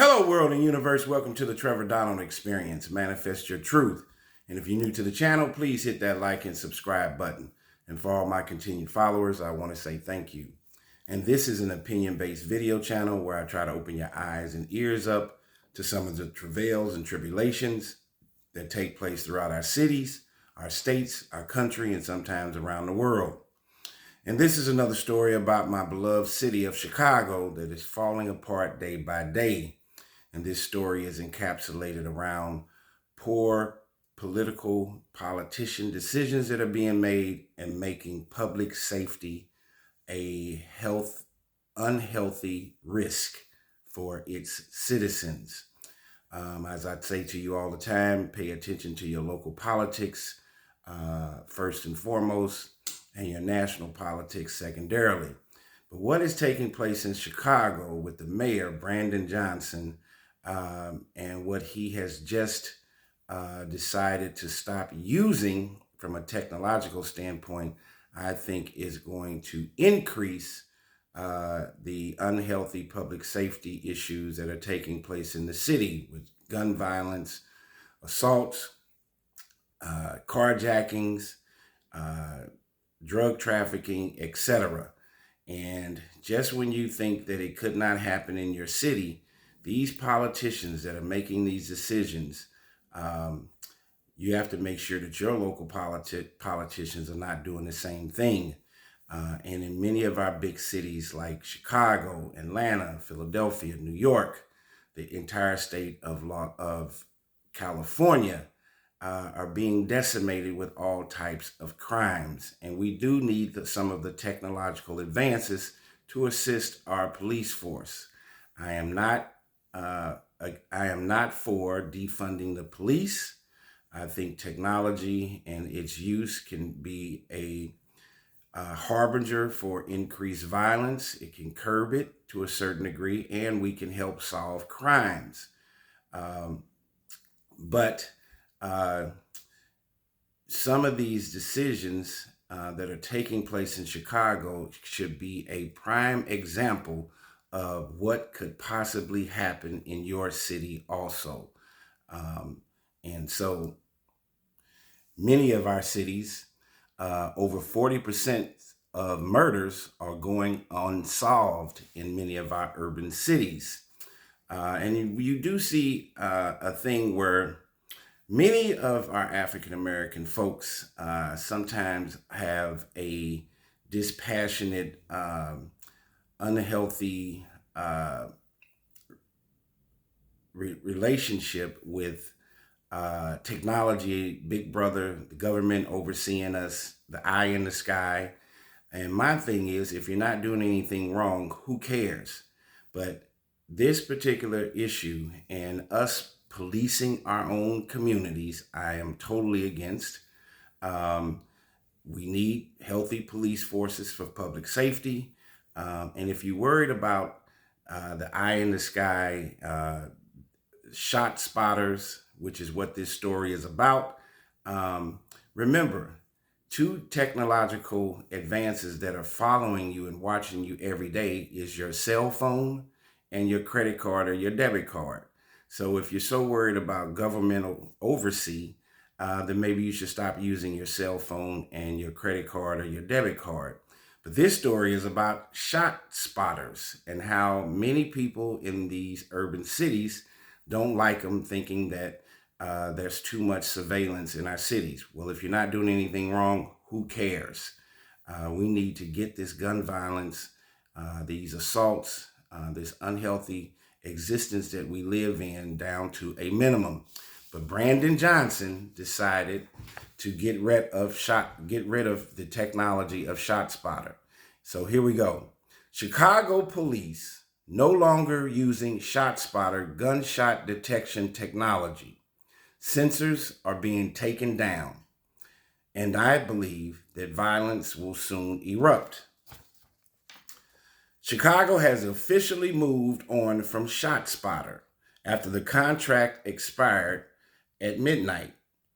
Hello, world and universe. Welcome to the Trevor Donald Experience. Manifest your truth. And if you're new to the channel, please hit that like and subscribe button. And for all my continued followers, I want to say thank you. And this is an opinion-based video channel where I try to open your eyes and ears up to some of the travails and tribulations that take place throughout our cities, our states, our country, and sometimes around the world. And this is another story about my beloved city of Chicago that is falling apart day by day. And this story is encapsulated around poor politician decisions that are being made and making public safety a unhealthy risk for its citizens. As I say to you all the time, pay attention to your local politics first and foremost, and your national politics secondarily. But what is taking place in Chicago with the mayor, Brandon Johnson, and what he has just decided to stop using from a technological standpoint, I think is going to increase the unhealthy public safety issues that are taking place in the city with gun violence, assaults, carjackings, drug trafficking, etc. And just when you think that it could not happen in your city, these politicians that are making these decisions, you have to make sure that your local politicians are not doing the same thing. And in many of our big cities like Chicago, Atlanta, Philadelphia, New York, the entire state of California are being decimated with all types of crimes. And we do need some of the technological advances to assist our police force. I am not for defunding the police. I think technology and its use can be a harbinger for increased violence. It can curb it to a certain degree, and we can help solve crimes. But some of these decisions that are taking place in Chicago should be a prime example of what could possibly happen in your city also. And so many of our cities, over 40% of murders are going unsolved in many of our urban cities. And you do see a thing where many of our African-American folks sometimes have a dispassionate, unhealthy relationship with technology, Big Brother, the government overseeing us, the eye in the sky. And my thing is, if you're not doing anything wrong, who cares? But this particular issue and us policing our own communities, I am totally against. We need healthy police forces for public safety. And if you're worried about the eye in the sky, shot spotters, which is what this story is about, remember, two technological advances that are following you and watching you every day is your cell phone and your credit card or your debit card. So if you're so worried about governmental oversee, then maybe you should stop using your cell phone and your credit card or your debit card. But this story is about shot spotters and how many people in these urban cities don't like them, thinking that there's too much surveillance in our cities. Well, if you're not doing anything wrong, who cares? We need to get this gun violence, these assaults, this unhealthy existence that we live in down to a minimum. But Brandon Johnson decided to get rid of the technology of Shotspotter. So here we go. Chicago police no longer using Shotspotter gunshot detection technology. Sensors are being taken down, and I believe that violence will soon erupt. Chicago has officially moved on from Shotspotter after the contract expired at midnight.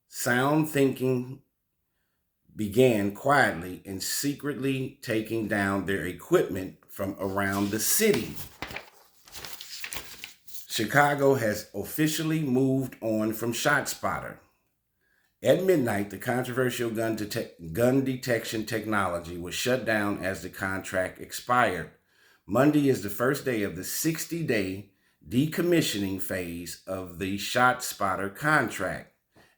Sound thinking began quietly and secretly taking down their equipment from around the city. Chicago has officially moved on from Shotspotter. At midnight, the controversial gun detection technology was shut down as the contract expired. Monday is the first day of the 60-day decommissioning phase of the ShotSpotter contract,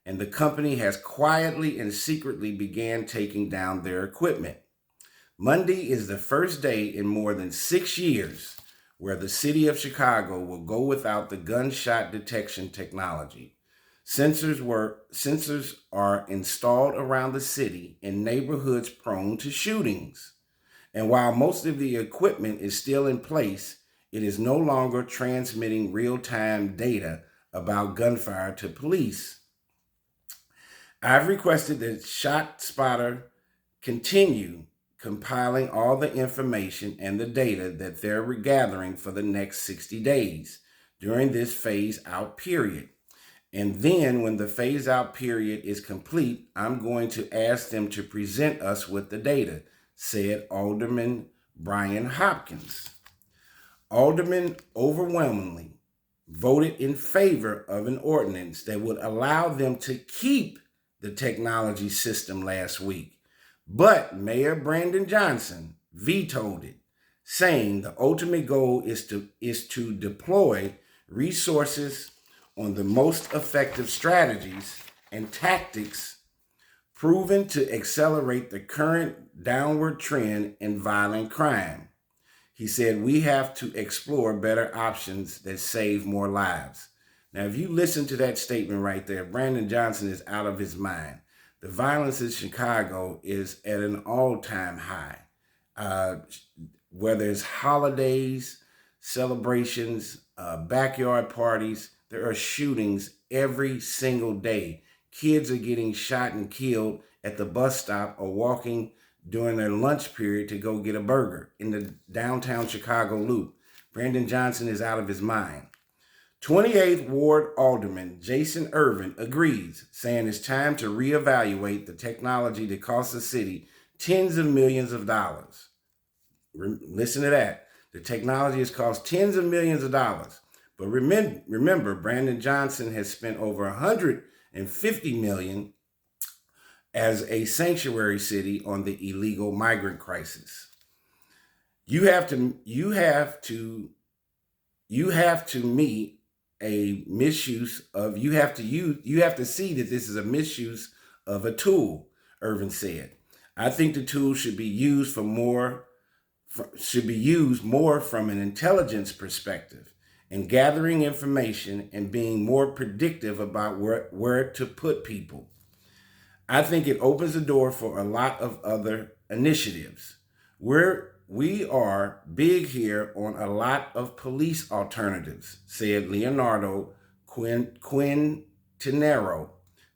and the company has quietly and secretly began taking down their equipment. Monday is the first day in more than 6 years where the city of Chicago will go without the gunshot detection technology. Sensors are installed around the city in neighborhoods prone to shootings. And while most of the equipment is still in place, it is no longer transmitting real-time data about gunfire to police. I've requested that ShotSpotter continue compiling all the information and the data that they're gathering for the next 60 days during this phase-out period. And then when the phase-out period is complete, I'm going to ask them to present us with the data, said Alderman Brian Hopkins. Aldermen overwhelmingly voted in favor of an ordinance that would allow them to keep the technology system last week. But Mayor Brandon Johnson vetoed it, saying the ultimate goal is to deploy resources on the most effective strategies and tactics proven to accelerate the current downward trend in violent crime. He said, we have to explore better options that save more lives. Now, if you listen to that statement right there, Brandon Johnson is out of his mind. The violence in Chicago is at an all-time high. Whether it's holidays, celebrations, backyard parties, there are shootings every single day. Kids are getting shot and killed at the bus stop or walking during their lunch period to go get a burger in the downtown Chicago loop. Brandon Johnson is out of his mind. 28th Ward Alderman Jason Irvin agrees, saying it's time to reevaluate the technology that costs the city tens of millions of dollars. Listen to that. The technology has cost tens of millions of dollars. But remember, Brandon Johnson has spent over $150 million as a sanctuary city on the illegal migrant crisis. You have to meet a misuse of, you have to see that this is a misuse of a tool, Irvin said. I think the tool should be used more from an intelligence perspective and gathering information and being more predictive about where to put people. I think it opens the door for a lot of other initiatives. We are big here on a lot of police alternatives, said Leonardo Quintanero,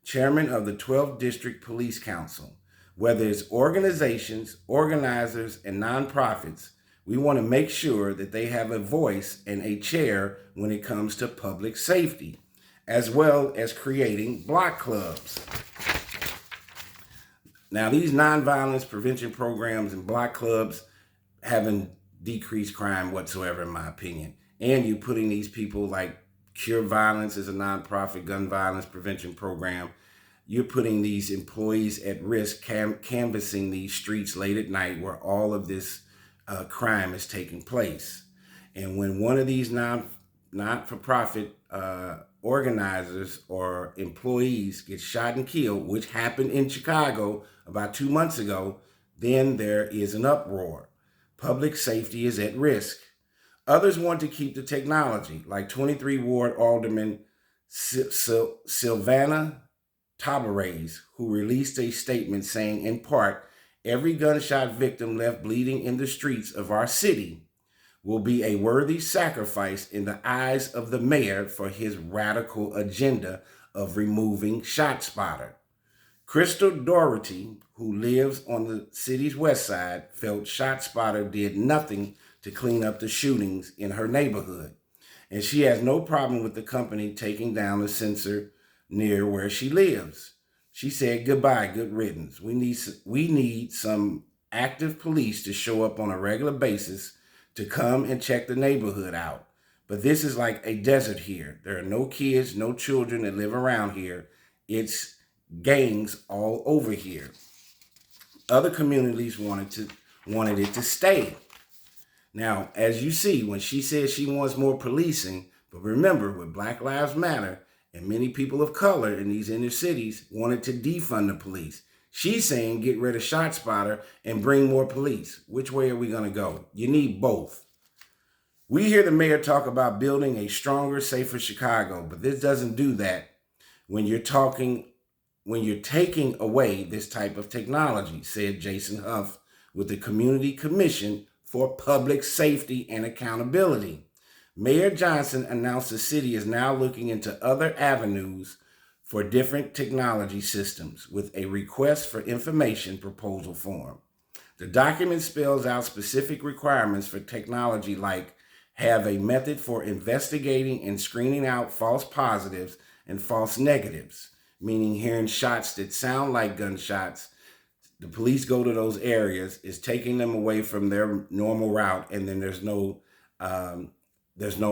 chairman of the 12th District Police Council. Whether it's organizations, organizers, and nonprofits, we want to make sure that they have a voice and a chair when it comes to public safety, as well as creating block clubs. Now, these nonviolence prevention programs and block clubs haven't decreased crime whatsoever, in my opinion. And you're putting these people like Cure Violence as a nonprofit gun violence prevention program. You're putting these employees at risk, canvassing these streets late at night where all of this crime is taking place. And when one of these not-for-profit organizers or employees get shot and killed, which happened in Chicago about 2 months ago, then there is an uproar. Public safety is at risk. Others want to keep the technology, like 23 Ward Alderman Sylvana Tabarez, who released a statement saying, in part, every gunshot victim left bleeding in the streets of our city will be a worthy sacrifice in the eyes of the mayor for his radical agenda of removing ShotSpotter. Crystal Doherty, who lives on the city's west side, felt ShotSpotter did nothing to clean up the shootings in her neighborhood. And she has no problem with the company taking down the sensor near where she lives. She said, goodbye, good riddance. We need some active police to show up on a regular basis to come and check the neighborhood out. But this is like a desert here. There are no kids, no children that live around here. It's gangs all over here. Other communities wanted it to stay. Now, as you see, when she says she wants more policing, but remember, with Black Lives Matter and many people of color in these inner cities wanted to defund the police, she's saying get rid of Shotspotter and bring more police. Which way are we going to go? You need both. We hear the mayor talk about building a stronger, safer Chicago, but this doesn't do that when you're taking away this type of technology, said Jason Huff with the Community Commission for Public Safety and Accountability. Mayor Johnson announced the city is now looking into other avenues for different technology systems with a request for information proposal form. The document spells out specific requirements for technology like have a method for investigating and screening out false positives and false negatives, meaning hearing shots that sound like gunshots. The police go to those areas, is taking them away from their normal route, and then there's no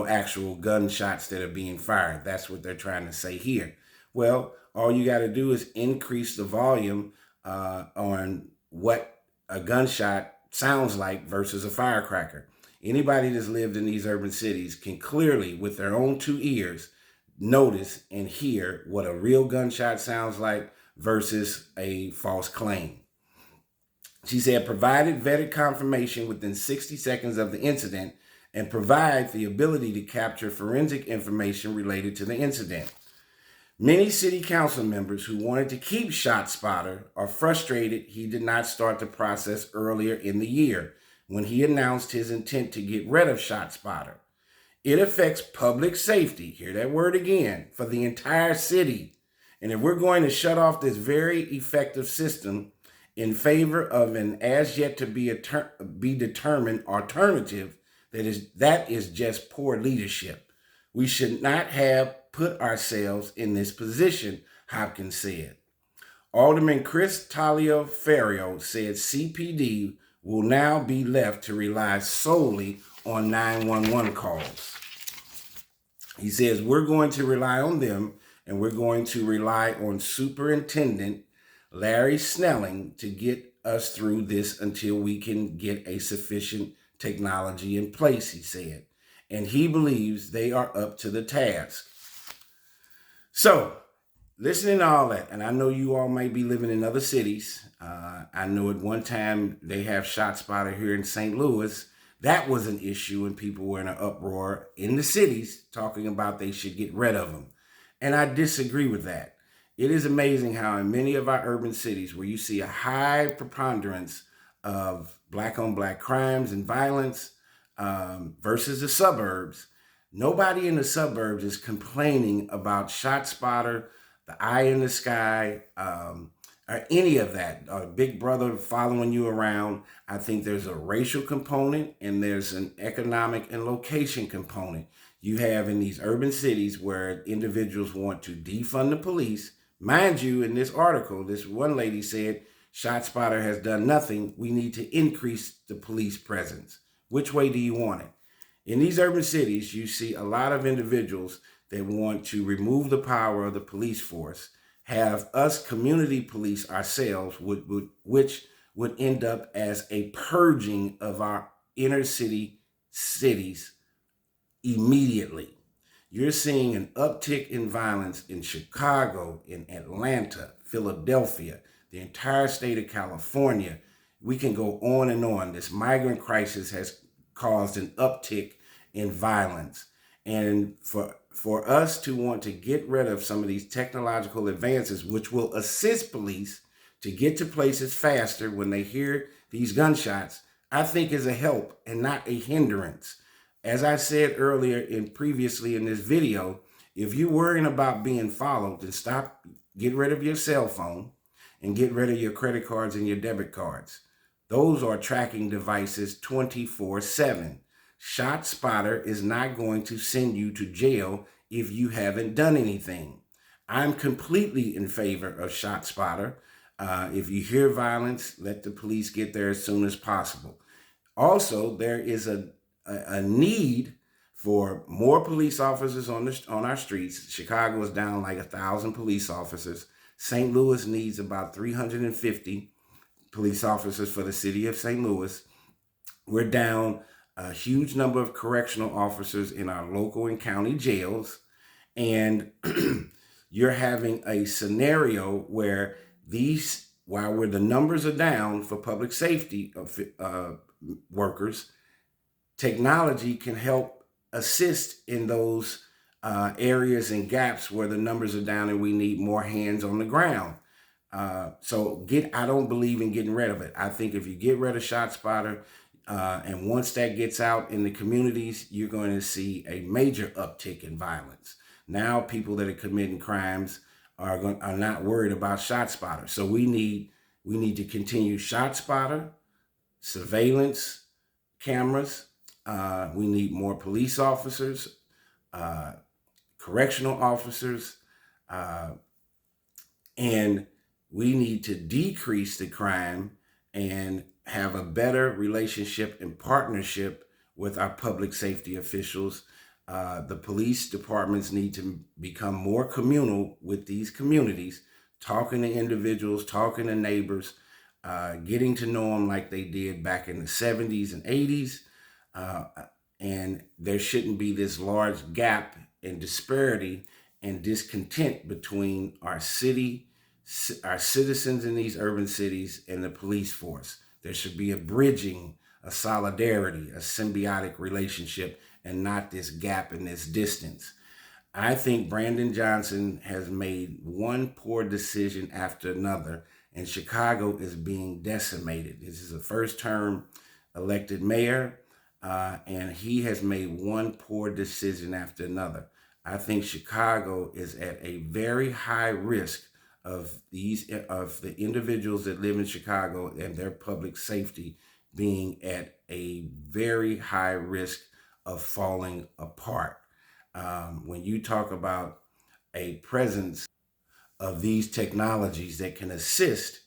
actual gunshots that are being fired. That's what they're trying to say here. Well, all you got to do is increase the volume on what a gunshot sounds like versus a firecracker. Anybody that's lived in these urban cities can clearly, with their own two ears, notice and hear what a real gunshot sounds like versus a false claim. She said, provided vetted confirmation within 60 seconds of the incident and provide the ability to capture forensic information related to the incident. Many city council members who wanted to keep Shotspotter are frustrated he did not start the process earlier in the year when he announced his intent to get rid of Shotspotter. It affects public safety, hear that word again, for the entire city. And if we're going to shut off this very effective system in favor of an as yet to be determined alternative, that is just poor leadership. We should not have put ourselves in this position, Hopkins said. Alderman Chris Taliaferro said CPD will now be left to rely solely on 911 calls. He says, we're going to rely on them, and we're going to rely on Superintendent Larry Snelling to get us through this until we can get a sufficient technology in place, he said. And he believes they are up to the task. So, listening to all that, and I know you all may be living in other cities. I know at one time they have Shotspotter here in St. Louis. That was an issue, and people were in an uproar in the cities talking about they should get rid of them. And I disagree with that. It is amazing how in many of our urban cities where you see a high preponderance of black-on-black crimes and violence versus the suburbs, nobody in the suburbs is complaining about Shotspotter, the eye in the sky, or any of that, Big Brother following you around. I think there's a racial component and there's an economic and location component. You have in these urban cities where individuals want to defund the police. Mind you, in this article, this one lady said, Shotspotter has done nothing. We need to increase the police presence. Which way do you want it? In these urban cities, you see a lot of individuals that want to remove the power of the police force, have us community police ourselves, which would end up as a purging of our inner cities immediately. You're seeing an uptick in violence in Chicago, in Atlanta, Philadelphia, the entire state of California. We can go on and on. This migrant crisis has caused an uptick in violence. And for us to want to get rid of some of these technological advances, which will assist police to get to places faster when they hear these gunshots, I think is a help and not a hindrance. As I said earlier previously in this video, if you're worrying about being followed, then get rid of your cell phone and get rid of your credit cards and your debit cards. Those are tracking devices 24/7. Shotspotter is not going to send you to jail if you haven't done anything. I'm completely in favor of Shotspotter. If you hear violence, let the police get there as soon as possible. Also, there is a need for more police officers on our streets. Chicago is down like 1,000 police officers. St. Louis needs about 350 police officers for the city of St. Louis. We're down a huge number of correctional officers in our local and county jails. And you're having a scenario where while the numbers are down for public safety workers, technology can help assist in those areas and gaps where the numbers are down and we need more hands on the ground. I don't believe in getting rid of it. I think if you get rid of Shotspotter, and once that gets out in the communities, you're going to see a major uptick in violence. Now people that are committing crimes are not worried about Shotspotter. So we need to continue Shotspotter, surveillance cameras. We need more police officers, correctional officers, and we need to decrease the crime and have a better relationship and partnership with our public safety officials. The police departments need to become more communal with these communities, talking to individuals, talking to neighbors, getting to know them like they did back in the 70s and 80s. And there shouldn't be this large gap in disparity and discontent between our citizens in these urban cities and the police force. There should be a bridging, a solidarity, a symbiotic relationship, and not this gap and this distance. I think Brandon Johnson has made one poor decision after another, and Chicago is being decimated. This is a first-term elected mayor, and he has made one poor decision after another. I think Chicago is at a very high risk of the individuals that live in Chicago and their public safety being at a very high risk of falling apart. When you talk about a presence of these technologies that can assist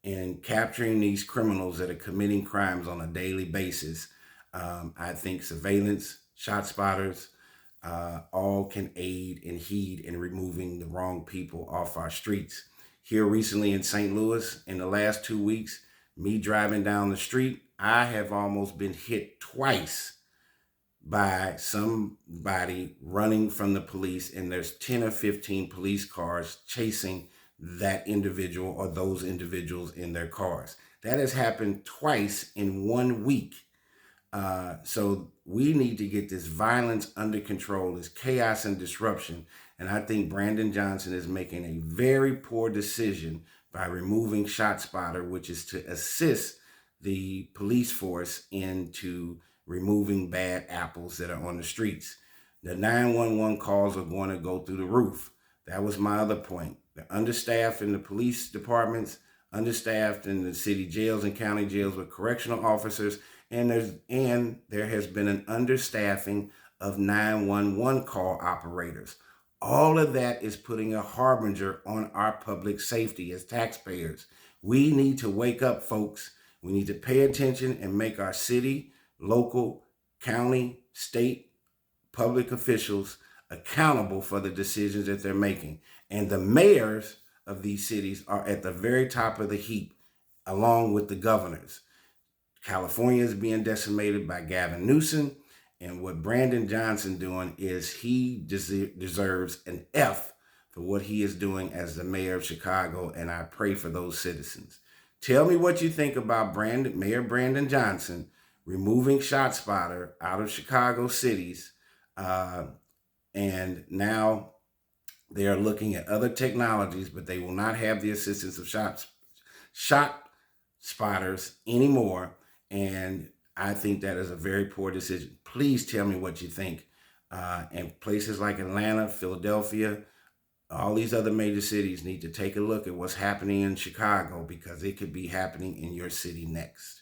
in capturing these criminals that are committing crimes on a daily basis, I think surveillance, shot spotters, all can aid and heed in removing the wrong people off our streets. Here recently in St. Louis, in the last 2 weeks, me driving down the street, I have almost been hit twice by somebody running from the police, and there's 10 or 15 police cars chasing that individual or those individuals in their cars. That has happened twice in 1 week. So we need to get this violence under control, this chaos and disruption. And I think Brandon Johnson is making a very poor decision by removing ShotSpotter, which is to assist the police force into removing bad apples that are on the streets. The 911 calls are going to go through the roof. That was my other point. They're understaffed in the police departments, understaffed in the city jails and county jails with correctional officers, and there has been an understaffing of 911 call operators. All of that is putting a harbinger on our public safety as taxpayers. We need to wake up, folks. We need to pay attention and make our city, local, county, state, public officials accountable for the decisions that they're making. And the mayors of these cities are at the very top of the heap, along with the governors. California is being decimated by Gavin Newsom, and what Brandon Johnson doing is he deserves an F for what he is doing as the mayor of Chicago, and I pray for those citizens. Tell me what you think about Mayor Brandon Johnson removing ShotSpotter out of Chicago cities, and now they are looking at other technologies, but they will not have the assistance of shot spotters anymore. And I think that is a very poor decision. Please tell me what you think. And places like Atlanta, Philadelphia, all these other major cities need to take a look at what's happening in Chicago, because it could be happening in your city next.